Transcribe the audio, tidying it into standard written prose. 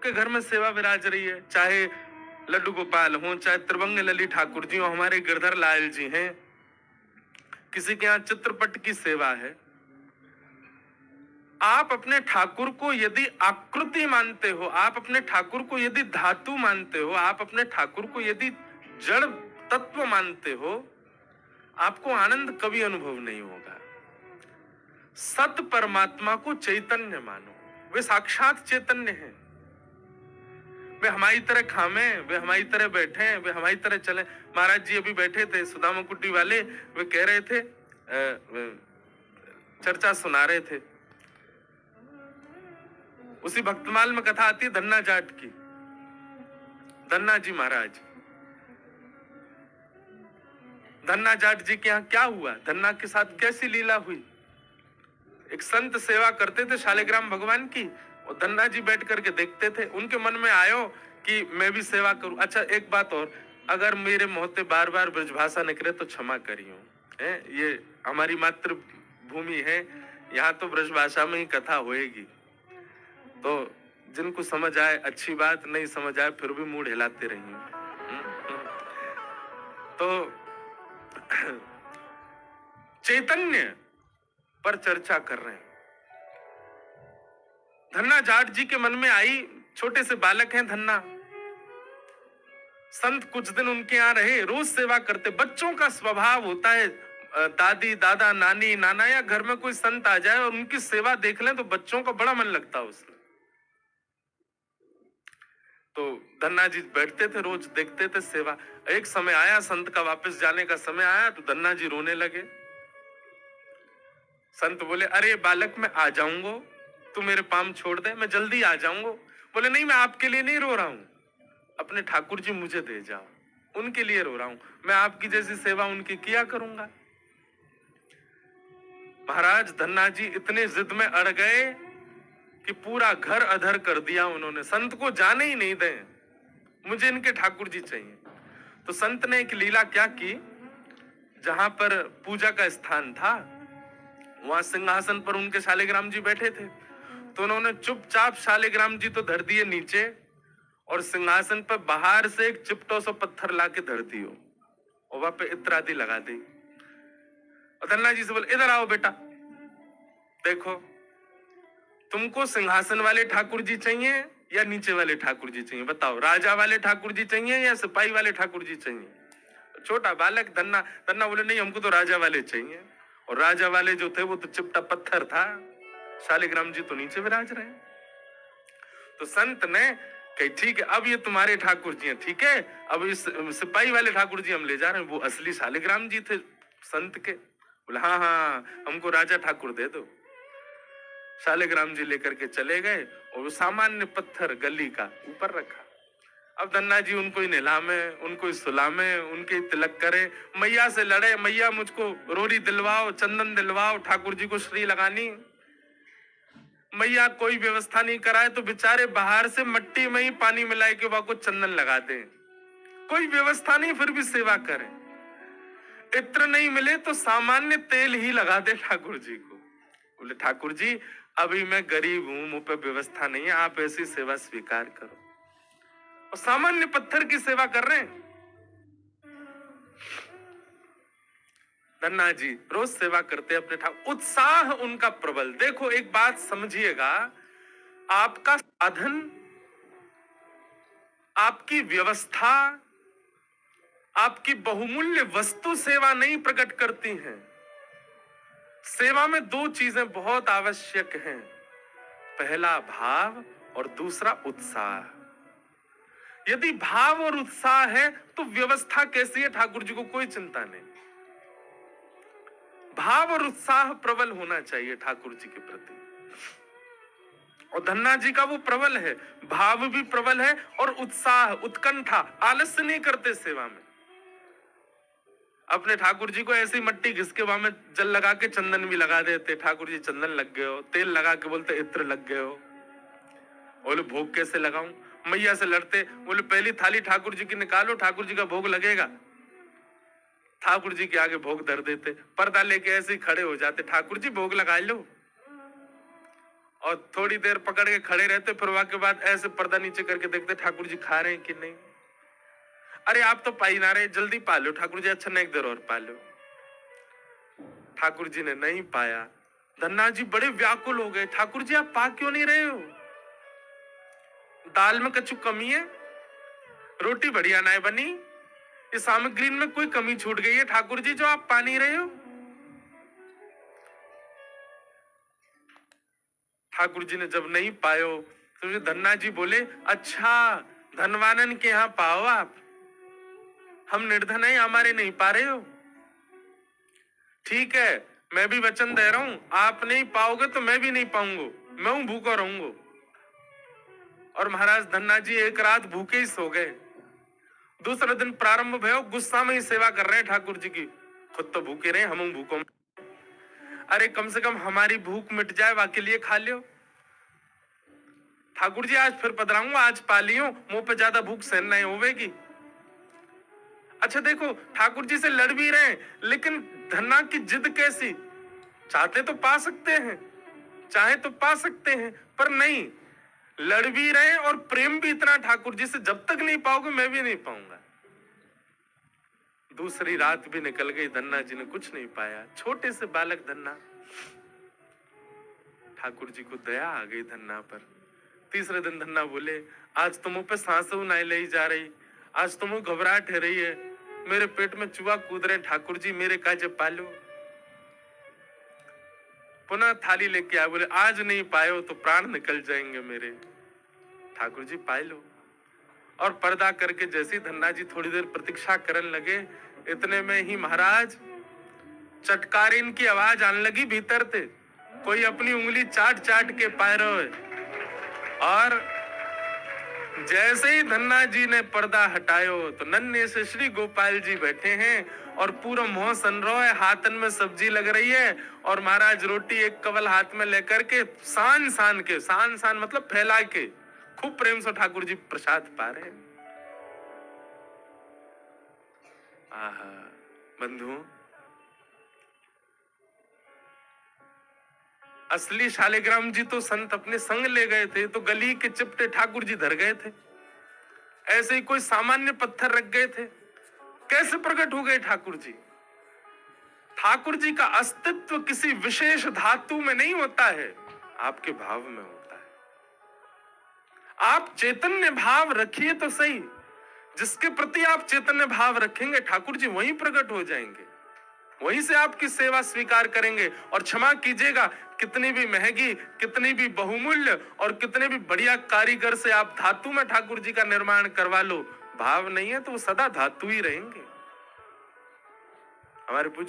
आपके घर में सेवा विराज रही है, चाहे लड्डू गोपाल हो, चाहे त्रिभंग लली ठाकुर जी हो, हमारे गिरधर लाल जी हैं, किसी के यहाँ चित्रपट की सेवा है, आप अपने ठाकुर को यदि आकृति मानते हो, आप अपने ठाकुर को यदि धातु मानते हो, आप अपने ठाकुर को यदि जड़ तत्व मानते हो, आपको आनंद कभी अनुभव नहीं होगा। सत परमात्मा को चैतन्य मानो, वे साक्षात चैतन्य हैं। वे हमारी तरह खामे, वे हमारी तरह बैठे, वे हमारी तरह चले। महाराज जी अभी बैठे थे, सुदामा कुटी वाले, वे कह रहे थे, चर्चा सुना रहे थे, उसी भक्तमाल में कथा आती है धन्ना जाट की। धन्ना जी महाराज, धन्ना जाट जी के यहाँ क्या हुआ, धन्ना के साथ कैसी लीला हुई। एक संत सेवा करते थे शालिग्राम भगवान की, और धन्ना जी बैठ करके देखते थे, उनके मन में आयो कि मैं भी सेवा करूं। अच्छा एक बात और, अगर मेरे मुंह से बार बार ब्रजभाषा निकले तो क्षमा करियो, ये हमारी मातृभूमि है, यहाँ तो ब्रजभाषा में ही कथा होएगी, तो जिनको समझ आए अच्छी बात, नहीं समझ आए फिर भी मुंह हिलाते रहिए। तो चैतन्य पर चर्चा कर रहे हैं। धन्ना जाट जी के मन में आई, छोटे से बालक हैं धन्ना, संत कुछ दिन उनके यहाँ रहे, रोज सेवा करते। बच्चों का स्वभाव होता है, दादी दादा नानी नाना या घर में कोई संत आ जाए और उनकी सेवा देख लें तो बच्चों का बड़ा मन लगता है उसमें। तो धन्ना जी बैठते थे, रोज देखते थे सेवा। एक समय आया, संत का वापस जाने का समय आया, तो धन्ना जी रोने लगे। संत बोले, अरे बालक मैं आ जाऊंगा, तू मेरे पाम छोड़ दे, मैं जल्दी आ जाऊंगा। बोले नहीं, मैं आपके लिए नहीं रो रहा हूं, अपने ठाकुर जी मुझे दे जाओ, उनके लिए रो रहा हूं, मैं आपकी जैसी सेवा उनकी किया करूंगा। महाराज धन्ना जी इतने जिद में अड़ गए कि पूरा घर अधर कर दिया उन्होंने, संत को जाने ही नहीं दें, मुझे इनके ठाकुर जी चाहिए। तो संत ने एक लीला क्या की, जहां पर पूजा का स्थान था वहां सिंहासन पर उनके शालिग्राम जी बैठे थे, तो उन्होंने चुपचाप शालिग्राम जी तो धर दिए नीचे, और सिंहासन पर बाहर से एक चिपटो सा पत्थर लाके धर दियो और वहां पे इत्र आदि लगा दी। और धन्ना जी से बोले, इधर आओ बेटा, देखो तुमको सिंहासन वाले ठाकुर जी चाहिए या नीचे वाले ठाकुर जी चाहिए, बताओ, राजा वाले ठाकुर जी चाहिए या सिपाही वाले ठाकुर जी चाहिए। छोटा बालक धन्ना बोले, नहीं हमको तो राजा वाले चाहिए। और राजा वाले जो थे वो तो चिपटा पत्थर था, शालिग्राम जी तो नीचे विराज रहे। तो संत ने कही, ठीक है अब ये तुम्हारे ठाकुर जी हैं, ठीक है, अब इस सिपाही वाले ठाकुर जी हम ले जा रहे हैं। वो असली शालिग्राम जी थे संत के। बोले हाँ हाँ हमको राजा ठाकुर दे दो। शालिग्राम जी लेकर के चले गए और वो सामान्य पत्थर गली का ऊपर रखा। अब धन्ना जी उनको ही नहलामे, उनको ही सुलामे, उनके ही तिलक करे, मैया से लड़े, मैया मुझको रोरी दिलवाओ, चंदन दिलवाओ, ठाकुर जी को श्री लगानी। मैया कोई व्यवस्था नहीं कराए तो बेचारे बाहर से मट्टी में ही पानी मिलाए के वहां को चंदन लगा दे, कोई व्यवस्था नहीं, फिर भी सेवा करें। इत्र नहीं मिले तो सामान्य तेल ही लगा दे ठाकुर जी को। बोले ठाकुर जी अभी मैं गरीब हूं, मुझ पे व्यवस्था नहीं है, आप ऐसी सेवा स्वीकार करो। और सामान्य पत्थर की सेवा कर रहे हैं। धन्ना जी रोज सेवा करते अपने ठाकुर, उत्साह उनका प्रबल। देखो एक बात समझिएगा, आपका साधन, आपकी व्यवस्था, आपकी बहुमूल्य वस्तु सेवा नहीं प्रकट करती हैं। सेवा में दो चीजें बहुत आवश्यक हैं, पहला भाव और दूसरा उत्साह। यदि भाव और उत्साह है तो व्यवस्था कैसी है ठाकुर जी को कोई चिंता नहीं। भाव और उत्साह प्रबल होना चाहिए ठाकुर जी के प्रति, और धन्ना जी का वो प्रबल है, भाव भी प्रबल है और उत्साह, उत्कंठा, आलस्य नहीं करते सेवा में। अपने ठाकुर जी को ऐसी मट्टी घिस के वहां में जल लगा के चंदन भी लगा देते, ठाकुर जी चंदन लग गए हो, तेल लगा के बोलते इत्र लग गए हो। बोले भोग कैसे लगाऊं, मैया से लड़ते, बोले पहली थाली ठाकुर जी की निकालो, ठाकुर जी का भोग लगेगा। ठाकुर जी के आगे भोग धर देते, पर्दा लेके ऐसे ही खड़े हो जाते, ठाकुर जी भोग लगा लो। और थोड़ी देर पकड़ के खड़े रहते, फिर वहां के बाद ऐसे पर्दा नीचे करके देखते ठाकुर जी खा रहे हैं कि नहीं। अरे आप तो पा ही ना रहे, जल्दी पा लो ठाकुर जी, अच्छा नहीं, एक देर और पा लो। ठाकुर जी ने नहीं पाया। धन्ना जी बड़े व्याकुल हो गए, ठाकुर जी आप पा क्यों नहीं रहे हो? दाल में कछु कमी है, रोटी बढ़िया ना बनी, इस सामग्री में कोई कमी छूट गई है ठाकुर जी जो आप पा नहीं रहे हो? ठाकुर जी ने जब नहीं पायो तो धन्ना जी बोले, अच्छा धनवानन के यहां पाओ आप, हम निर्धन है, हमारे नहीं पा रहे हो। ठीक है, मैं भी वचन दे रहा हूं, आप नहीं पाओगे तो मैं भी नहीं पाऊंगा, मैं हूं भूखा रहूंगा। और महाराज धन्ना जी एक रात भूखे ही सो गए। दूसरे दिन प्रारंभ भयो, गुस्सा में ही सेवा कर रहे हैं ठाकुर जी की, खुद तो भूखे रहे, हम भूखों। अरे कम से कम हमारी भूख मिट जाए, वाके लिए खा लियो। ठाकुर जी आज फिर पधराऊंगा, आज पा लियो, मुंह पे ज्यादा भूख सहन नहीं होवेगी। अच्छा देखो, ठाकुर जी से लड़ भी रहे हैं, लेकिन धन्ना की जिद कैसी, चाहते तो पा सकते हैं, चाहे तो पा सकते हैं, पर नहीं, लड़ भी रहे हैं और प्रेम भी इतना ठाकुर जी से, जब तक नहीं पाओगे मैं भी नहीं पाऊंगा। दूसरी रात भी निकल गई, धन्ना जी ने कुछ नहीं पाया, छोटे से बालक धन्ना। ठाकुर जी को दया आ गई धन्ना पर। तीसरे दिन धन्ना बोले, आज तो मुंह पे सांस नहीं ली जा रही, आज तो मुंह घबराहट हो रही है, मेरे पेट में चूहा कूद रहे, ठाकुर जी मेरे काजे पालो। पुनः थाली लेके आए, बोले आज नहीं पायो तो प्राण निकल जाएंगे मेरे। ठाकुर जी पाए लो। और पर्दा करके जैसी धन्ना जी थोड़ी देर प्रतीक्षा करने लगे, इतने में ही महाराज चटकारीन की आवाज आने लगी भीतर से, कोई अपनी उंगली चाट चाट के पाए रहे। और जैसे ही धन्ना जी ने पर्दा हटायो तो नन्हे से श्री गोपाल जी बैठे हैं और पूरा मुंह सन रहा है, हाथन में सब्जी लग रही है, और महाराज रोटी एक कवल हाथ में लेकर के सान सान मतलब फैला के खूब प्रेम से ठाकुर जी प्रसाद पा रहे। आहा बंधु, असली शालिग्राम जी तो संत अपने संग ले गए थे, तो गली के चिपटे ठाकुर जी धर गए थे, ऐसे ही कोई सामान्य पत्थर रख गए थे, कैसे प्रकट हो गए ठाकुर जी? ठाकुर जी का अस्तित्व किसी विशेष धातु में नहीं होता है, आपके भाव में होता है। आप चैतन्य भाव रखिए तो सही, जिसके प्रति आप चैतन्य भाव रखेंगे ठाकुर जी वहीं प्रकट हो जाएंगे, वहीं से आपकी सेवा स्वीकार करेंगे। और क्षमा कीजिएगा, कितनी भी महंगी, कितनी भी बहुमूल्य और कितने भी बढ़िया कारीगर से आप धातु में ठाकुर जी का निर्माण करवा लो, भाव नहीं है तो वो सदा धातु ही रहेंगे। हमारे पूज्य